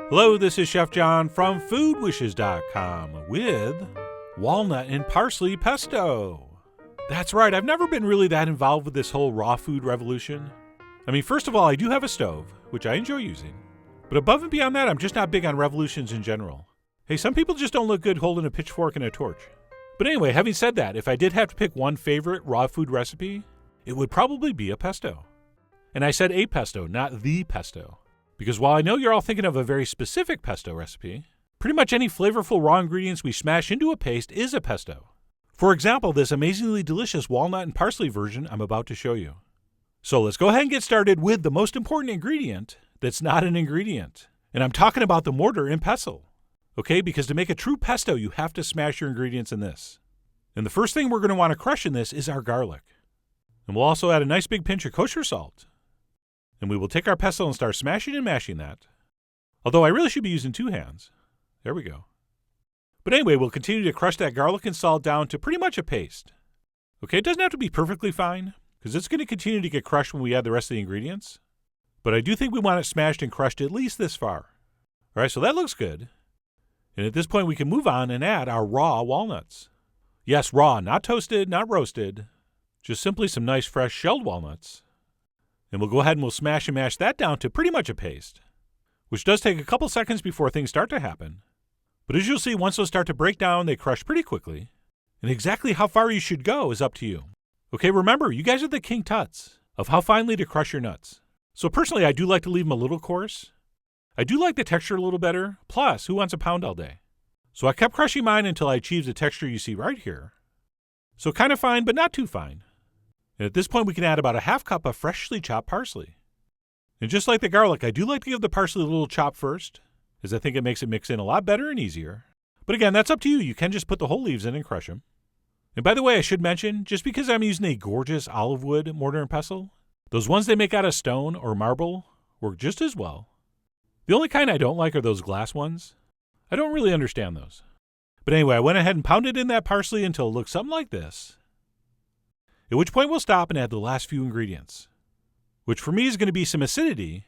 Hello, this is Chef John from foodwishes.com with walnut and parsley pesto. That's right, I've never been really that involved with this whole raw food revolution. I mean, first of all, I do have a stove, which I enjoy using. But above and beyond that, I'm just not big on revolutions in general. Hey, some people just don't look good holding a pitchfork and a torch. But anyway, having said that, if I did have to pick one favorite raw food recipe, it would probably be a pesto. And I said a pesto, not the pesto. Because while I know you're all thinking of a very specific pesto recipe, pretty much any flavorful raw ingredients we smash into a paste is a pesto. For example, this amazingly delicious walnut and parsley version I'm about to show you. So let's go ahead and get started with the most important ingredient that's not an ingredient. And I'm talking about the mortar and pestle. Okay, because to make a true pesto, you have to smash your ingredients in this. And the first thing we're going to want to crush in this is our garlic. And we'll also add a nice big pinch of kosher salt. And we will take our pestle and start smashing and mashing that. Although I really should be using two hands. There we go. But anyway, we'll continue to crush that garlic and salt down to pretty much a paste. Okay, it doesn't have to be perfectly fine, because it's going to continue to get crushed when we add the rest of the ingredients. But I do think we want it smashed and crushed at least this far. All right, so that looks good. And at this point, we can move on and add our raw walnuts. Yes, raw, not toasted, not roasted. Just simply some nice fresh shelled walnuts. And we'll go ahead and we'll smash and mash that down to pretty much a paste, which does take a couple seconds before things start to happen. But as you'll see, once those start to break down, they crush pretty quickly. And exactly how far you should go is up to you. Okay, remember, you guys are the king tuts of how finely to crush your nuts. So personally, I do like to leave them a little coarse. I do like the texture a little better. Plus, who wants a pound all day? So I kept crushing mine until I achieved the texture you see right here. So kind of fine, but not too fine. And at this point, we can add about a half cup of freshly chopped parsley. And just like the garlic, I do like to give the parsley a little chop first, as I think it makes it mix in a lot better and easier. But again, that's up to you. You can just put the whole leaves in and crush them. And by the way, I should mention, just because I'm using a gorgeous olive wood mortar and pestle, those ones they make out of stone or marble work just as well. The only kind I don't like are those glass ones. I don't really understand those. But anyway, I went ahead and pounded in that parsley until it looked something like this. At which point we'll stop and add the last few ingredients, which for me is going to be some acidity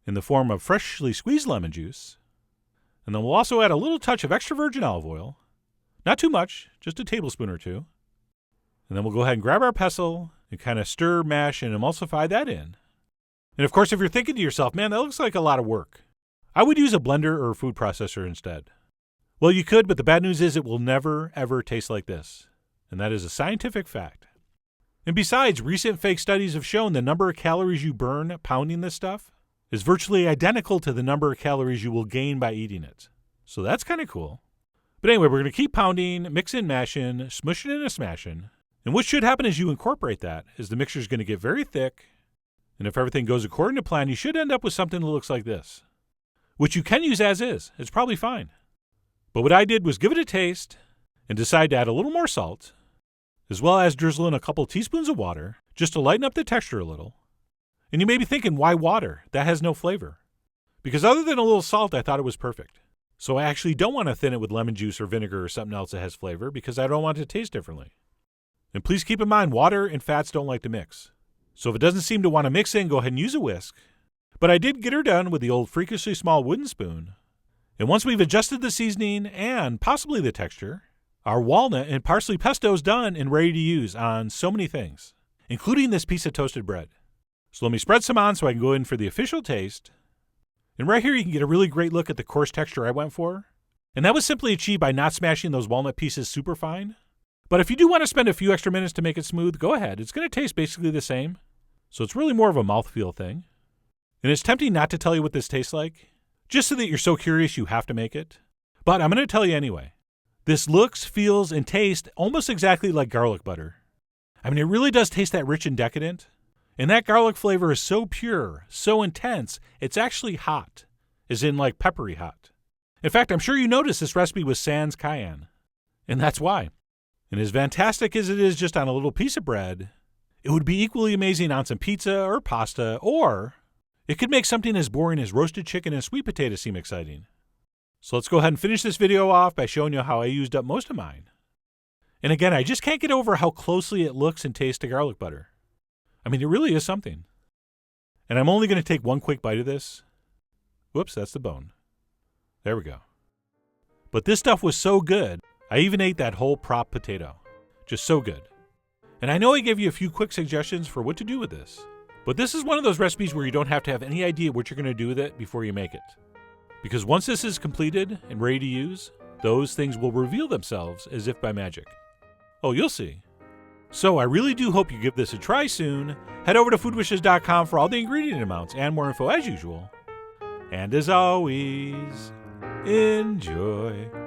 in the form of freshly squeezed lemon juice. And then we'll also add a little touch of extra virgin olive oil. Not too much, just a tablespoon or two. And then we'll go ahead and grab our pestle and kind of stir, mash, and emulsify that in. And of course, if you're thinking to yourself, man, that looks like a lot of work, I would use a blender or a food processor instead. Well, you could, but the bad news is it will never, ever taste like this. And that is a scientific fact. And besides, recent fake studies have shown the number of calories you burn pounding this stuff is virtually identical to the number of calories you will gain by eating it. So that's kind of cool. But anyway, we're going to keep pounding, mixing, mashing, smushing and smashing. And what should happen as you incorporate that is the mixture is going to get very thick. And if everything goes according to plan, you should end up with something that looks like this, which you can use as is. It's probably fine. But what I did was give it a taste and decide to add a little more salt, as well as drizzle in a couple teaspoons of water, just to lighten up the texture a little. And you may be thinking, why water? That has no flavor. Because other than a little salt, I thought it was perfect. So I actually don't want to thin it with lemon juice or vinegar or something else that has flavor, because I don't want it to taste differently. And please keep in mind, water and fats don't like to mix. So if it doesn't seem to want to mix in, go ahead and use a whisk. But I did get her done with the old freakishly small wooden spoon. And once we've adjusted the seasoning and possibly the texture, our walnut and parsley pesto is done and ready to use on so many things, including this piece of toasted bread. So let me spread some on so I can go in for the official taste. And right here you can get a really great look at the coarse texture I went for. And that was simply achieved by not smashing those walnut pieces super fine. But if you do want to spend a few extra minutes to make it smooth, go ahead. It's going to taste basically the same. So it's really more of a mouthfeel thing. And it's tempting not to tell you what this tastes like, just so that you're so curious you have to make it. But I'm going to tell you anyway. This looks, feels, and tastes almost exactly like garlic butter. I mean, it really does taste that rich and decadent. And that garlic flavor is so pure, so intense, it's actually hot, as in like peppery hot. In fact, I'm sure you noticed this recipe was sans cayenne. And that's why. And as fantastic as it is just on a little piece of bread, it would be equally amazing on some pizza or pasta, or it could make something as boring as roasted chicken and sweet potato seem exciting. So let's go ahead and finish this video off by showing you how I used up most of mine. And again, I just can't get over how closely it looks and tastes to garlic butter. I mean, it really is something. And I'm only going to take one quick bite of this. Whoops, that's the bone. There we go. But this stuff was so good, I even ate that whole prop potato. Just so good. And I know I gave you a few quick suggestions for what to do with this, but this is one of those recipes where you don't have to have any idea what you're going to do with it before you make it. Because once this is completed and ready to use, those things will reveal themselves as if by magic. Oh, you'll see. So I really do hope you give this a try soon. Head over to foodwishes.com for all the ingredient amounts and more info as usual. And as always, enjoy.